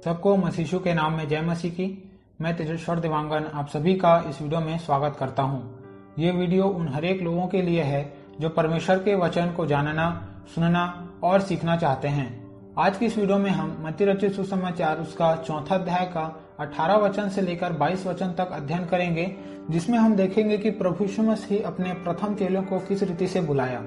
सबको मसीह के नाम में जय मसीह की। मैं तेजेश्वर देवांगन आप सभी का इस वीडियो में स्वागत करता हूं। ये वीडियो उन हरेक लोगों के लिए है जो परमेश्वर के वचन को जानना, सुनना और सीखना चाहते हैं। आज की इस वीडियो में हम मत्ती रचित सुसमाचार उसका 4 अध्याय का 18 वचन से लेकर 22 वचन तक अध्ययन करेंगे, जिसमें हम देखेंगे कि प्रभु यीशु मसीह अपने प्रथम चेलों को किस रीति से बुलाया।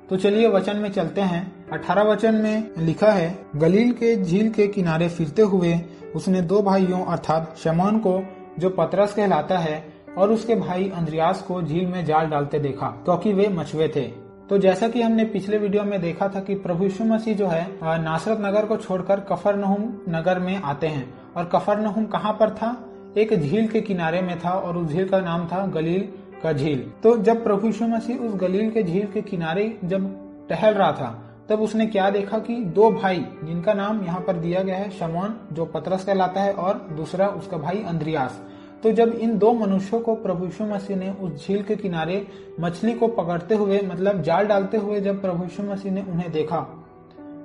तो चलिए वचन में चलते हैं। 18 वचन में लिखा है, गलील के झील के किनारे फिरते हुए उसने 2 भाइयों अर्थात शमौन को, जो पतरस कहलाता है, और उसके भाई अंद्रियास को झील में जाल डालते देखा, क्योंकि वे मछुए थे। तो जैसा कि हमने पिछले वीडियो में देखा था कि प्रभु यीशु मसीह जो है नासरत नगर को छोड़कर कफरनहूम नगर में आते हैं। और कफरनहूम कहाँ पर था? एक झील के किनारे में था, और उस झील का नाम था गलील का झील। तो जब प्रभु यीशु मसीह उस गलील के झील के किनारे जब टहल रहा था, तब उसने क्या देखा कि 2 भाई, जिनका नाम यहाँ पर दिया गया है शमौन, जो पतरस कहलाता है, और दूसरा उसका भाई अंद्रियास। तो जब इन 2 मनुष्यों को प्रभु यीशु मसीह ने उस झील के किनारे मछली को पकड़ते हुए, मतलब जाल डालते हुए जब प्रभु यीशु मसीह ने उन्हें देखा,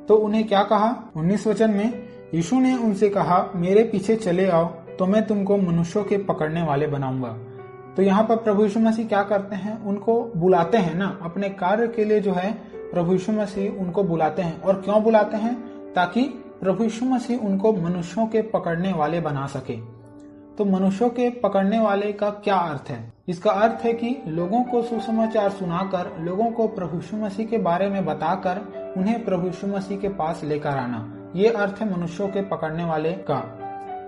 तो उन्हें क्या कहा? 19 वचन में यीशु ने उनसे कहा, मेरे पीछे चले आओ तो मैं तुमको मनुष्यों के पकड़ने वाले बनाऊंगा। तो यहाँ पर प्रभु यीशु मसीह क्या करते हैं? उनको बुलाते हैं ना, अपने कार्य के लिए जो है प्रभु यीशु मसीह उनको बुलाते हैं। और क्यों बुलाते हैं? ताकि प्रभु यीशु मसीह उनको मनुष्यों के पकड़ने वाले बना सके। तो मनुष्यों के पकड़ने वाले का क्या अर्थ है? इसका अर्थ है कि लोगों को सुसमाचार सुनाकर, लोगों को प्रभु यीशु मसीह के बारे में बताकर उन्हें प्रभु यीशु मसीह के पास लेकर आना। ये अर्थ है मनुष्यों के पकड़ने वाले का।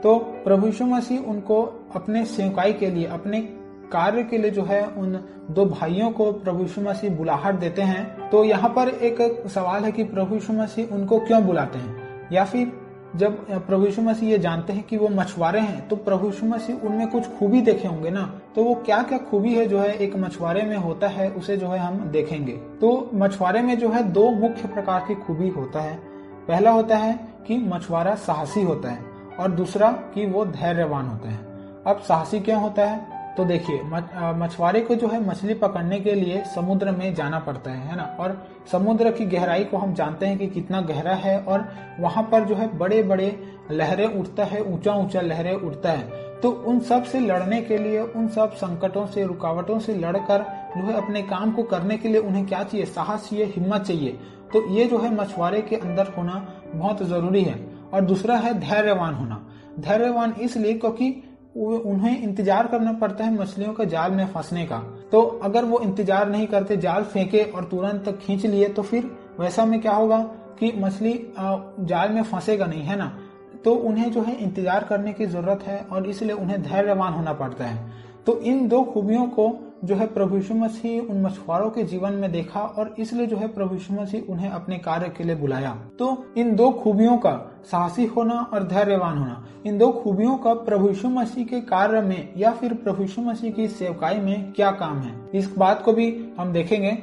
तो प्रभु यीशु मसीह उनको अपने सेवकाई के लिए, अपने कार्य के लिए जो है उन 2 भाइयों को प्रभु यीशु मसीह बुलाहट देते हैं। तो यहाँ पर एक सवाल है कि प्रभु यीशु मसीह उनको क्यों बुलाते हैं? या फिर जब प्रभु यीशु मसीह ये जानते हैं कि वो मछुआरे हैं, तो प्रभु यीशु मसीह उनमें कुछ खूबी देखे होंगे ना। तो वो क्या क्या खूबी है जो है एक मछुआरे में होता है, उसे जो है हम देखेंगे। तो मछुआरे में जो है 2 मुख्य प्रकार की खूबी होता है। पहला होता है कि मछुआरा साहसी होता है, और दूसरा कि वो धैर्यवान होता है। अब साहसी क्यों होता है? तो देखिए, मछुआरे को जो है मछली पकड़ने के लिए समुद्र में जाना पड़ता है ना। और समुद्र की गहराई को हम जानते हैं कि कितना गहरा है, और वहां पर जो है बड़े बड़े लहरें उठता है, ऊंचा ऊंचा लहरें उठता है। तो उन सब से लड़ने के लिए, उन सब संकटों से, रुकावटों से लड़कर जो है अपने काम को करने के लिए उन्हें क्या चाहिए? साहस चाहिए, हिम्मत चाहिए। तो ये जो है मछुआरे के अंदर होना बहुत जरूरी है। और दूसरा है धैर्यवान होना। धैर्यवान इसलिए क्योंकि उन्हें इंतजार करना पड़ता है मछलियों के जाल में फंसने का। तो अगर वो इंतजार नहीं करते, जाल फेंके और तुरंत खींच लिए, तो फिर वैसा में क्या होगा कि मछली जाल में फंसेगा नहीं, है ना। तो उन्हें जो है इंतजार करने की जरूरत है, और इसलिए उन्हें धैर्यवान होना पड़ता है। तो इन 2 खूबियों को जो है प्रभु यीशु मसीह उन मछुआरों के जीवन में देखा, और इसलिए जो है प्रभु यीशु मसीह उन्हें अपने कार्य के लिए बुलाया। तो इन 2 खूबियों का, साहसी होना और धैर्यवान होना, इन 2 खूबियों का प्रभु यीशु मसीह के कार्य में या फिर प्रभु यीशु मसीह की सेवकाई में क्या काम है, इस बात को भी हम देखेंगे।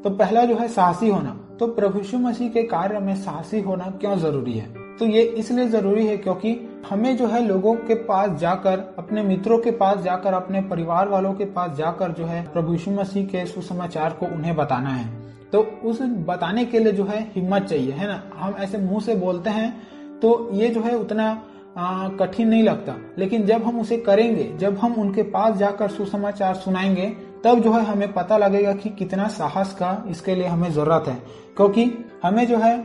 तो पहला जो है साहसी होना। तो प्रभु यीशु मसीह के कार्य में साहसी होना क्यों जरूरी है? तो ये इसलिए जरूरी है क्योंकि हमें जो है लोगों के पास जाकर, अपने मित्रों के पास जाकर, अपने परिवार वालों के पास जाकर जो है प्रभु यीशु मसीह के सुसमाचार को उन्हें बताना है। तो उस बताने के लिए जो है हिम्मत चाहिए, है ना। हम ऐसे मुंह से बोलते हैं तो ये जो है उतना कठिन नहीं लगता, लेकिन जब हम उसे करेंगे, जब हम उनके पास जाकर सुसमाचार सुनाएंगे, तब जो है हमें पता लगेगा कि कितना साहस का इसके लिए हमें जरूरत है। क्योंकि हमें जो है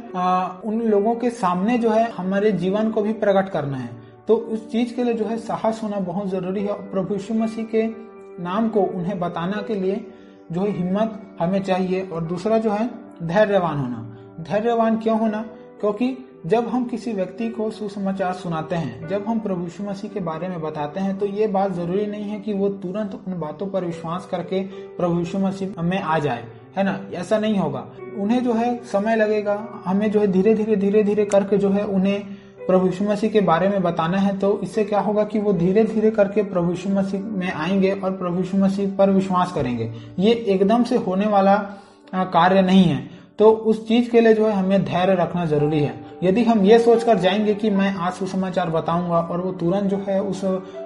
उन लोगों के सामने जो है हमारे जीवन को भी प्रकट करना है। तो उस चीज के लिए जो है साहस होना बहुत जरूरी है। और प्रभु यीशु मसीह के नाम को उन्हें बताना के लिए जो है हिम्मत हमें चाहिए। और दूसरा जो है धैर्यवान होना। धैर्यवान क्यों होना? क्योंकि जब हम किसी व्यक्ति को सुसमाचार सुनाते हैं, जब हम प्रभु यीशु मसीह के बारे में बताते हैं, तो ये बात जरूरी नहीं है कि वो तुरंत उन बातों पर विश्वास करके प्रभु यीशु मसीह में आ जाए, है ना। ऐसा नहीं होगा। उन्हें जो है समय लगेगा। हमें जो है धीरे धीरे करके जो है उन्हें प्रभु यीशु मसीह के बारे में बताना है। तो इससे क्या होगा कि वो धीरे धीरे करके प्रभु यीशु मसीह में आएंगे और प्रभु यीशु मसीह पर विश्वास करेंगे। ये एकदम से होने वाला कार्य नहीं है। तो उस चीज के लिए जो है हमें धैर्य रखना जरूरी है। यदि हम ये सोचकर जाएंगे कि मैं आज सुसमाचार बताऊंगा और वो तुरंत जो है उस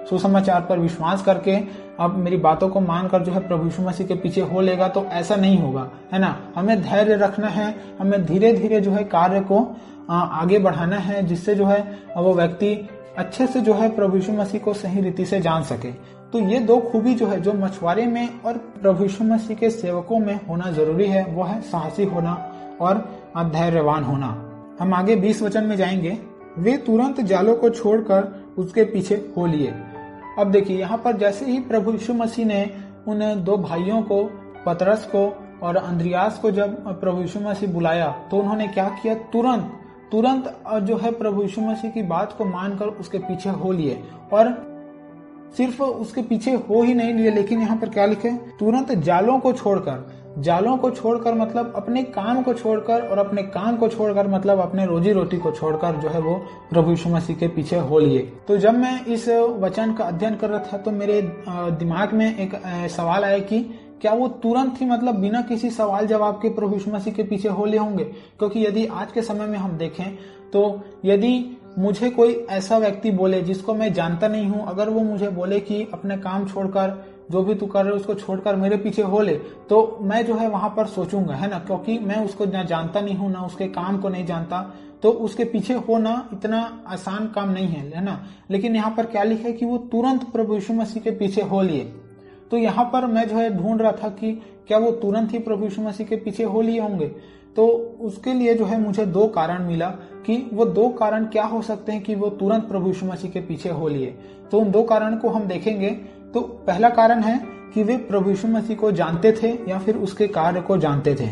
सुसमाचार पर विश्वास करके अब मेरी बातों को मानकर जो है प्रभु यीशु मसीह के पीछे हो लेगा, तो ऐसा नहीं होगा, है ना। हमें धैर्य रखना है, हमें धीरे धीरे जो है कार्य को आगे बढ़ाना है, जिससे जो है वो व्यक्ति अच्छे से जो है प्रभु यीशु मसीह को सही रीति से जान सके। तो ये दो खूबी जो है जो मछुआरे में और प्रभु यीशु मसीह के सेवकों में होना जरूरी है, वो है साहसी होना और धैर्यवान होना। हम आगे 20 वचन में जाएंगे। वे तुरंत जालों को छोड़कर उसके पीछे हो लिए। अब देखिए यहाँ पर जैसे ही प्रभु यीशु मसीह ने उन दो भाइयों को, पतरस को और अंद्रियास को जब प्रभु यीशु मसीह बुलाया तो उन्होंने क्या किया, तुरंत जो है प्रभु यीशु मसीह की बात को मानकर उसके पीछे हो लिए। और सिर्फ उसके पीछे हो ही नहीं लिए, लेकिन यहाँ पर क्या लिखे, तुरंत जालों को छोड़कर मतलब अपने काम को छोड़कर, और अपने काम को छोड़कर मतलब अपने रोजी रोटी को छोड़कर जो है वो प्रभु यीशु मसीह के पीछे हो लिए। तो जब मैं इस वचन का अध्ययन कर रहा था तो मेरे दिमाग में एक सवाल आया कि क्या वो तुरंत ही मतलब बिना किसी सवाल जवाब के प्रभु यीशु मसीह के पीछे हो लिए होंगे? क्योंकि यदि आज के समय में हम देखें तो यदि मुझे कोई ऐसा व्यक्ति बोले जिसको मैं जानता नहीं हूं, अगर वो मुझे बोले कि अपने काम छोड़कर, जो भी तू कर रहे हो उसको छोड़कर मेरे पीछे हो ले, तो मैं जो है वहां पर सोचूंगा, है ना, क्योंकि मैं उसको ना जानता नहीं हूं, ना उसके काम को नहीं जानता, तो उसके पीछे होना इतना आसान काम नहीं है ना। लेकिन यहाँ पर क्या लिखा है कि वो तुरंत प्रभु यीशु मसीह के पीछे हो लिए। तो यहाँ पर मैं जो है ढूंढ रहा था कि क्या वो तुरंत ही प्रभु यीशु मसीह के पीछे हो लिए होंगे। तो उसके लिए जो है मुझे दो कारण मिला कि वो दो कारण क्या हो सकते हैं कि वो तुरंत प्रभु यीशु मसीह के पीछे हो लिए। तो उन दो कारण को हम देखेंगे। तो पहला कारण है कि वे प्रभु यीशु मसीह को जानते थे या फिर उसके कार्य को जानते थे,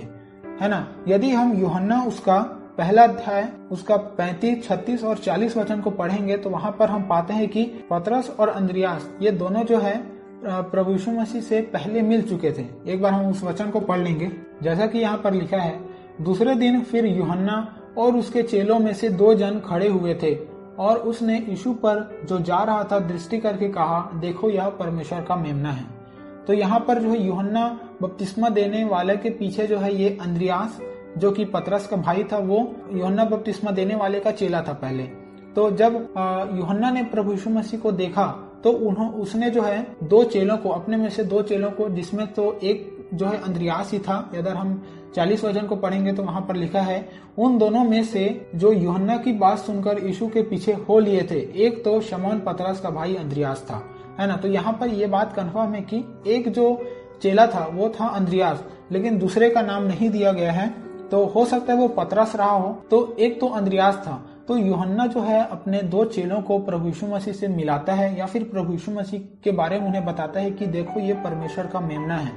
है ना। यदि हम यूहन्ना उसका पहला अध्याय उसका 35, 36 और 40 वचन को पढ़ेंगे तो वहां पर हम पाते हैं कि पतरस और अंद्रियास ये दोनों जो है प्रभु यीशु मसीह से पहले मिल चुके थे। एक बार हम उस वचन को पढ़ लेंगे। जैसा कि यहाँ पर लिखा है, दूसरे दिन फिर यूहन्ना और उसके चेलों में से 2 जन खड़े हुए थे और उसने यीशु पर जो जा रहा था दृष्टि करके कहा, देखो यह परमेश्वर का मेमना है। तो यहाँ पर जो है यूहन्ना बपतिस्मा देने वाले के पीछे जो है ये अंद्रियास जो कि पतरस का भाई था, वो यूहन्ना बपतिस्मा देने वाले का चेला था पहले। तो जब यूहन्ना ने प्रभु यीशु मसीह को देखा तो उसने जो है 2 चेलों को, अपने में से 2 चेलों को, जिसमें तो एक जो है अंद्रियास ही था। अगर हम 40 वचन को पढ़ेंगे तो वहां पर लिखा है, उन दोनों में से जो यूहन्ना की बात सुनकर यीशु के पीछे हो लिए थे, एक तो शमौन पतरस का भाई अंद्रियास था, है ना। तो यहाँ पर ये बात कंफर्म है कि एक जो चेला था वो था अंद्रियास, लेकिन दूसरे का नाम नहीं दिया गया है। तो हो सकता है वो पतरस रहा हो। तो एक तो अंद्रियास था। तो यूहन्ना जो है अपने 2 चेलों को प्रभु यीशु मसीह से मिलाता है या फिर प्रभु यीशु मसीह के बारे में उन्हें बताता है कि देखो ये परमेश्वर का मेमना है।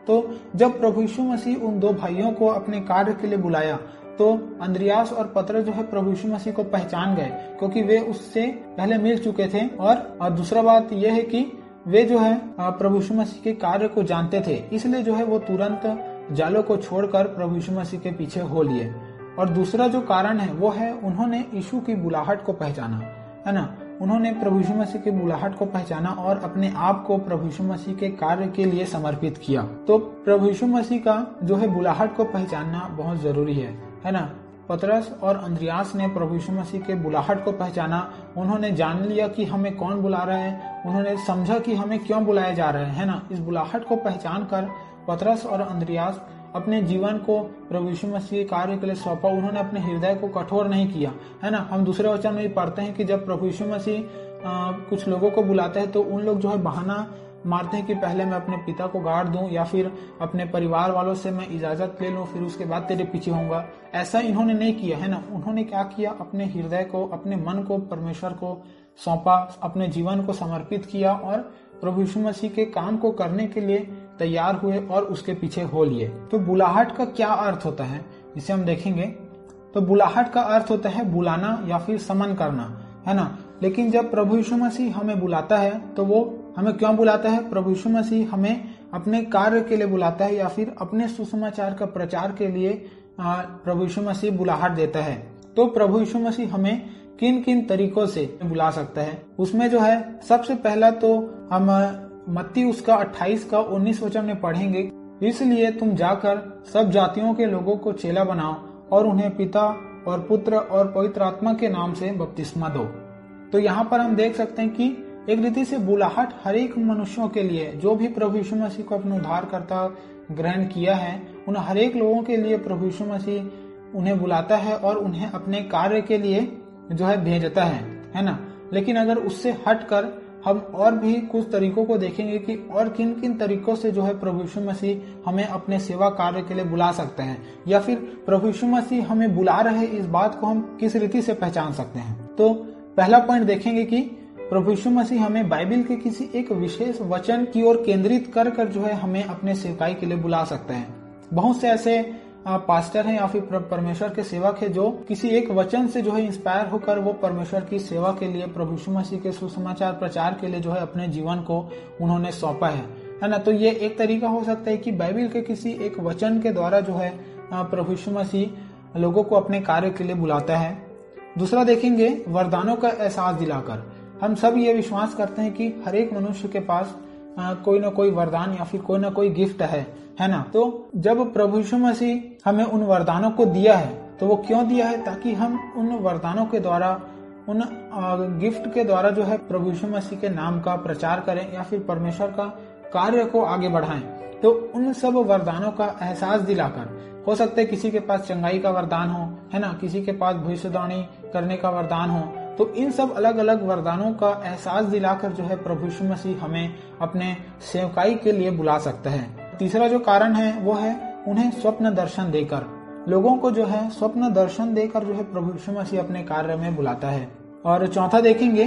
तो जब प्रभु यीशु मसीह उन 2 भाइयों को अपने कार्य के लिए बुलाया तो अंद्रियास और पतरस जो है प्रभु यीशु मसीह को पहचान गए, क्योंकि वे उससे पहले मिल चुके थे। और दूसरा बात यह है कि वे जो है प्रभु यीशु मसीह के कार्य को जानते थे, इसलिए जो है वो तुरंत जालों को छोड़कर प्रभु यीशु मसीह के पीछे हो लिए। और दूसरा जो कारण है वो है उन्होंने यीशु की बुलाहट को पहचाना, है ना। उन्होंने प्रभु यीशु मसीह की बुलाहट को पहचाना और अपने आप को प्रभु यीशु मसीह के कार्य के लिए समर्पित किया। तो प्रभु यीशु मसीह का जो है बुलाहट को पहचानना बहुत जरूरी है ना। पतरस और अंद्रियास ने प्रभु यीशु मसीह के बुलाहट को पहचाना। उन्होंने जान लिया कि हमें कौन बुला रहा है, उन्होंने समझा कि हमें क्यों बुलाया जा रहा है ना। इस बुलाहट को पहचान कर पतरस और अंद्रियास अपने जीवन को प्रभु यीशु मसीह के कार्य के लिए सौंपा। उन्होंने अपने हृदय को कठोर नहीं किया, है ना। हम दूसरे वचन में भी पढ़ते हैं कि जब प्रभु यीशु मसीह कुछ लोगों को बुलाते हैं तो उन लोग जो है बहाना मारते हैं कि पहले मैं अपने पिता को गाड़ दूं या फिर अपने परिवार वालों से मैं इजाजत ले लूं, फिर उसके बाद तेरे पीछे होऊंगा। ऐसा इन्होंने नहीं किया, है ना। उन्होंने क्या किया, अपने हृदय को, अपने मन को परमेश्वर को सौंपा, अपने जीवन को समर्पित किया और प्रभु यीशु मसीह के काम को करने के लिए तैयार हुए और उसके पीछे हो लिए। तो बुलाहट का क्या अर्थ होता है इसे हम देखेंगे। तो बुलाहट का अर्थ होता है बुलाना या फिर समन करना, है ना। लेकिन जब प्रभु यीशु मसीह हमें बुलाता है तो वो हमें क्यों बुलाता है? प्रभु यीशु मसीह हमें अपने कार्य के लिए बुलाता है या फिर अपने सुसमाचार का प्रचार के लिए प्रभु यीशु मसीह बुलाहट देता है। तो प्रभु यीशु मसीह हमें किन किन तरीकों से बुला सकता है, उसमें जो है सबसे पहला तो हम मत्ती उसका 28 का 19 वचन में पढ़ेंगे, इसलिए तुम जाकर सब जातियों के लोगों को चेला बनाओ और उन्हें पिता और पुत्र और पवित्र आत्मा के नाम से बपतिस्मा दो। तो यहाँ पर हम देख सकते हैं कि एक रीति से बुलाहट हर एक मनुष्यों के लिए, जो भी प्रभु यीशु मसीह को अपना उद्धारकर्ता ग्रहण किया है, उन हर एक लोगों के लिए प्रभु यीशु मसीह उन्हें बुलाता है और उन्हें अपने कार्य के लिए जो है भेजता है ना। लेकिन अगर उससे हटकर हम और भी कुछ तरीकों को देखेंगे कि और किन किन तरीकों से जो है प्रभु यीशु मसीह हमें अपने सेवा कार्य के लिए बुला सकते हैं, या फिर प्रभु यीशु मसीह हमें बुला रहे इस बात को हम किस रीति से पहचान सकते हैं। तो पहला पॉइंट देखेंगे कि प्रभु यीशु मसीह हमें बाइबल के किसी एक विशेष वचन की ओर केंद्रित कर जो है हमें अपने सेवकाई के लिए बुला सकते हैं। बहुत से ऐसे पास्टर हैं या फिर परमेश्वर के सेवक है जो किसी एक वचन से जो है इंस्पायर होकर वो परमेश्वर की सेवा के लिए, प्रभु यीशु मसीह के सुसमाचार प्रचार के लिए जो है अपने जीवन को उन्होंने सौंपा है ना। तो ये एक तरीका हो सकता है कि बाइबल के किसी एक वचन के द्वारा जो है प्रभु यीशु मसीह लोगों को अपने कार्य के लिए बुलाता है। दूसरा देखेंगे वरदानों का एहसास दिलाकर। हम सब ये विश्वास करते हैं कि हर एक मनुष्य के पास कोई ना कोई वरदान या फिर कोई ना कोई गिफ्ट है ना। तो जब प्रभु यीशु मसीह हमें उन वरदानों को दिया है तो वो क्यों दिया है? ताकि हम उन वरदानों के द्वारा, उन गिफ्ट के द्वारा जो है प्रभु यीशु मसीह के नाम का प्रचार करें या फिर परमेश्वर का कार्य को आगे बढ़ाएं। तो उन सब वरदानों का एहसास दिलाकर, हो सकता है किसी के पास चंगाई का वरदान हो, है ना, किसी के पास भविष्यवाणी करने का वरदान हो, तो इन सब अलग अलग वरदानों का एहसास दिलाकर जो है प्रभु यीशु मसीह हमें अपने सेवकाई के लिए बुला सकता है। तीसरा जो कारण है वो है उन्हें स्वप्न दर्शन देकर। लोगों को जो है स्वप्न दर्शन देकर जो है प्रभु यीशु मसीह अपने कार्य में बुलाता है। और चौथा देखेंगे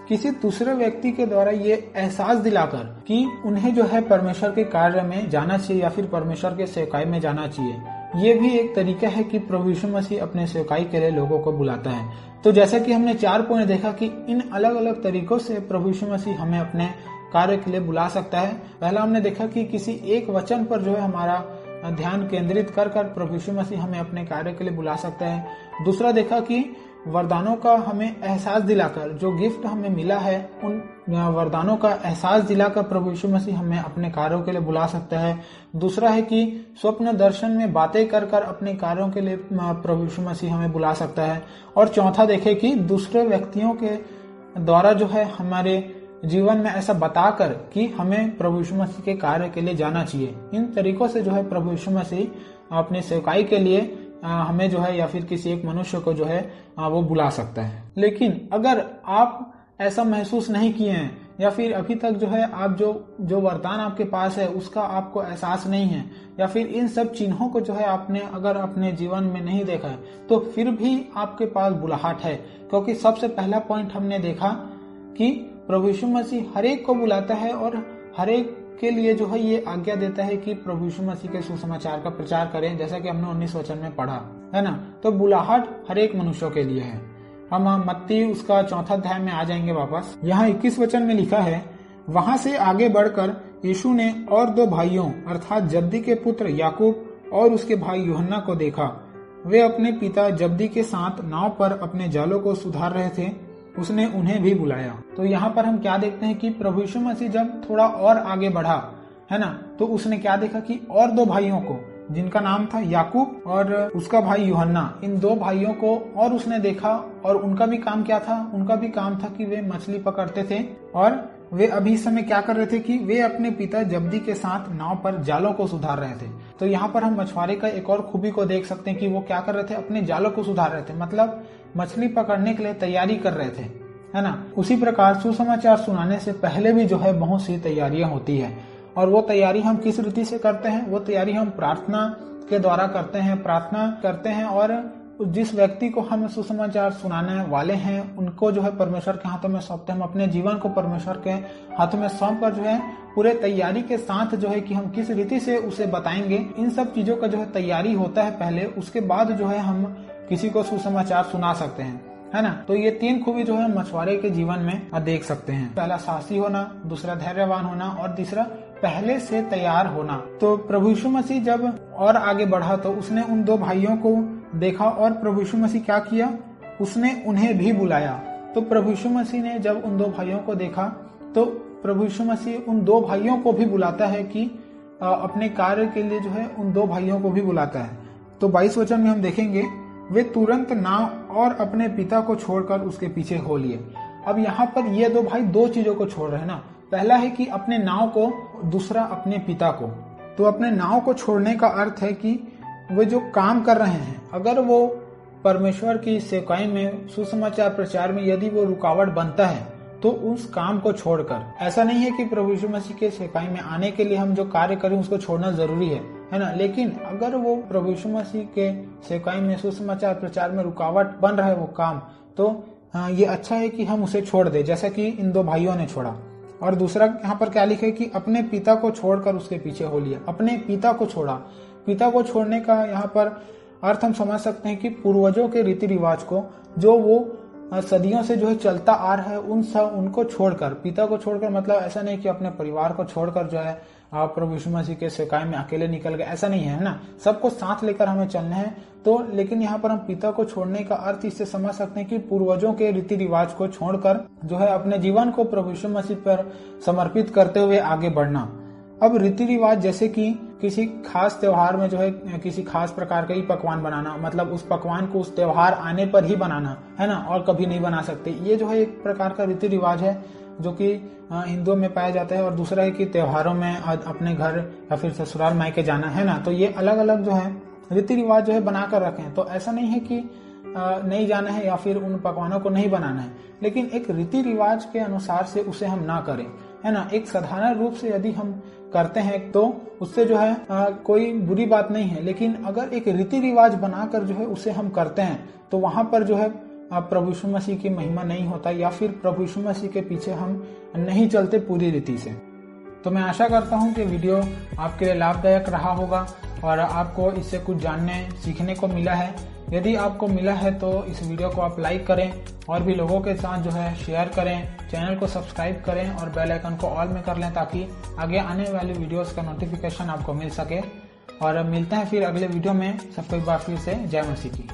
किसी दूसरे व्यक्ति के द्वारा ये एहसास दिलाकर कि उन्हें जो है परमेश्वर के कार्य में जाना चाहिए या फिर परमेश्वर के सेवकाई में जाना चाहिए। ये भी एक तरीका है कि प्रभु यीशु मसीह अपने सेवकाई के लिए लोगों को बुलाता है। तो जैसा कि हमने 4 पॉइंट देखा कि इन अलग अलग तरीकों से प्रभु यीशु मसीह हमें अपने कार्य के लिए बुला सकता है। पहला हमने देखा कि किसी एक वचन पर जो है हमारा ध्यान केंद्रित कर प्रभु यीशु मसीह हमें अपने कार्य के लिए बुला सकता है। दूसरा देखा कि वरदानों का हमें एहसास दिलाकर, जो गिफ्ट हमें मिला है उन वरदानों का एहसास दिलाकर प्रभु यीशु मसीह हमें अपने कार्यों के लिए बुला सकता है। दूसरा है कि स्वप्न दर्शन में बातें कर अपने कार्यों के लिए प्रभु यीशु मसीह हमें बुला सकता है। और चौथा देखे कि दूसरे व्यक्तियों के द्वारा जो है हमारे जीवन में ऐसा बताकर कि हमें प्रभु यीशु मसीह के कार्य के लिए जाना चाहिए। इन तरीकों से जो है प्रभु यीशु मसीह अपने सेवकाई के लिए हमें जो है या फिर किसी एक मनुष्य को जो है वो बुला सकता है। लेकिन अगर आप ऐसा महसूस नहीं किए हैं या फिर अभी तक जो है आप जो वरदान आपके पास है उसका आपको एहसास नहीं है, या फिर इन सब चिन्हों को जो है आपने अगर अपने जीवन में नहीं देखा है, तो फिर भी आपके पास बुलाहट है। क्योंकि सबसे पहला पॉइंट हमने देखा कि प्रभु यीशु मसीह हर एक को बुलाता है और हर एक के लिए जो है ये आज्ञा देता है कि प्रभु यीशु मसीह के सुसमाचार का प्रचार करें, जैसा कि हमने 19 वचन में पढ़ा है ना। तो बुलाहट हर एक मनुष्यों के लिए है। हम मत्ती उसका 4 अध्याय में आ जाएंगे वापस। यहाँ 21 वचन में लिखा है, वहां से आगे बढ़कर यीशु ने और 2 भाइयों अर्थात जब्दी के पुत्र याकूब और उसके भाई यूहन्ना को देखा। वे अपने पिता जब्दी के साथ नाव पर अपने जालों को सुधार रहे थे। उसने उन्हें भी बुलाया। तो यहाँ पर हम क्या देखते हैं कि प्रभु यीशु मसीह जब थोड़ा और आगे बढ़ा है ना, तो उसने क्या देखा कि और 2 भाइयों को, जिनका नाम था याकूब और उसका भाई यूहन्ना, इन 2 भाइयों को और उसने देखा। और उनका भी काम क्या था? उनका भी काम था कि वे मछली पकड़ते थे और वे अभी इस समय क्या कर रहे थे कि वे अपने पिता जब्दी के साथ नाव पर जालों को सुधार रहे थे। तो यहाँ पर हम मछुआरे का एक और खूबी को देख सकते हैं कि वो क्या कर रहे थे, अपने जालों को सुधार रहे थे, मतलब मछली पकड़ने के लिए तैयारी कर रहे थे, है ना। उसी प्रकार सुसमाचार सुनाने से पहले भी जो है बहुत सी तैयारियां होती है। और वो तैयारी हम किस रीति से करते हैं? वो तैयारी हम प्रार्थना के द्वारा करते हैं, प्रार्थना करते हैं और जिस व्यक्ति को हम सुसमाचार सुनाने वाले हैं उनको जो है परमेश्वर के हाथों में सौंपते हैं। हम अपने जीवन को परमेश्वर के हाथों में सौंप कर जो है पूरे तैयारी के साथ जो है कि हम किस रीति से उसे बताएंगे, इन सब चीजों का जो है तैयारी होता है पहले। उसके बाद जो है हम किसी को सुसमाचार सुना सकते हैं, है ना। तो ये 3 खूबी जो है मछुआरे के जीवन में देख सकते हैं। पहला साहसी होना, दूसरा धैर्यवान होना और तीसरा पहले से तैयार होना। तो प्रभु यीशु मसीह जब और आगे बढ़ा तो उसने उन 2 भाइयों को देखा और प्रभु यीशु मसीह क्या किया? उसने उन्हें भी बुलाया। तो प्रभु यीशु मसीह ने जब उन 2 भाइयों को देखा तो प्रभु यीशु मसीह उन 2 भाइयों को भी बुलाता है कि अपने कार्य के लिए जो है उन 2 भाइयों को भी बुलाता है। तो 22 वचन में हम देखेंगे, वे तुरंत नाव और अपने पिता को छोड़कर उसके पीछे हो लिए। अब यहाँ पर ये 2 भाई 2 चीजों को छोड़ रहे हैं ना। पहला है कि अपने नाव को, दूसरा अपने पिता को। तो अपने नाव को छोड़ने का अर्थ है कि वे जो काम कर रहे हैं, अगर वो परमेश्वर की सेवकाई में, सुसमाचार प्रचार में यदि वो रुकावट बनता है तो उस काम को छोड़कर, ऐसा नहीं है कि प्रभु यीशु मसीह के सेवकाई में आने के लिए हम जो कार्य करें उसको छोड़ना जरूरी है ना, लेकिन अगर वो प्रभु यीशु मसीह के सेवकाई में, सुसमाचार प्रचार में रुकावट बन रहा है वो काम, तो ये अच्छा है कि हम उसे छोड़ दे, जैसा कि इन दो भाइयों ने छोड़ा। और दूसरा यहाँ पर क्या लिखे कि अपने पिता को छोड़कर उसके पीछे हो लिया। अपने पिता को छोड़ा। पिता को छोड़ने का यहाँ पर अर्थ हम समझ सकते हैं कि पूर्वजों के रीति रिवाज को, जो वो सदियों से जो है चलता आ रहा है, उनको छोड़कर, पिता को छोड़कर, मतलब ऐसा नहीं कि अपने परिवार को छोड़कर जो है आप प्रभु यीशु मसीह के सेवकाई में अकेले निकल गए, ऐसा नहीं है ना, सबको साथ लेकर हमें चलना है। तो लेकिन यहाँ पर हम पिता को छोड़ने का अर्थ इससे समझ सकते हैं कि पूर्वजों के रीति रिवाज को छोड़कर जो है अपने जीवन को प्रभु यीशु मसीह पर समर्पित करते हुए आगे बढ़ना। अब रीति रिवाज जैसे कि किसी खास त्योहार में जो है किसी खास प्रकार का ही पकवान बनाना, मतलब उस पकवान को उस त्योहार आने पर ही बनाना है ना, और कभी नहीं बना सकते, ये जो है एक प्रकार का रीति रिवाज है जो कि हिंदुओं में पाया जाता है। और दूसरा है कि त्योहारों में अपने घर या फिर ससुराल मायके जाना है ना, तो ये अलग अलग जो है रीति रिवाज जो है बनाकर रखे हैं। तो ऐसा नहीं है कि नहीं जाना है या फिर उन पकवानों को नहीं बनाना है, लेकिन एक रीति रिवाज के अनुसार से उसे हम ना करें, है ना। एक साधारण रूप से यदि हम करते हैं तो उससे जो है कोई बुरी बात नहीं है, लेकिन अगर एक रीति रिवाज बनाकर जो है उसे हम करते हैं तो वहां पर जो है प्रभु यीशु मसीह की महिमा नहीं होता, या फिर प्रभु यीशु मसीह के पीछे हम नहीं चलते पूरी रीति से। तो मैं आशा करता हूं कि वीडियो आपके लिए लाभदायक रहा होगा और आपको इससे कुछ जानने सीखने को मिला है। यदि आपको मिला है तो इस वीडियो को आप लाइक करें और भी लोगों के साथ जो है शेयर करें, चैनल को सब्सक्राइब करें और बेल आइकन को ऑल में कर लें ताकि आगे आने वाली वीडियोस का नोटिफिकेशन आपको मिल सके। और मिलते हैं फिर अगले वीडियो में। सबको एक बार फिर से जय मसीह की।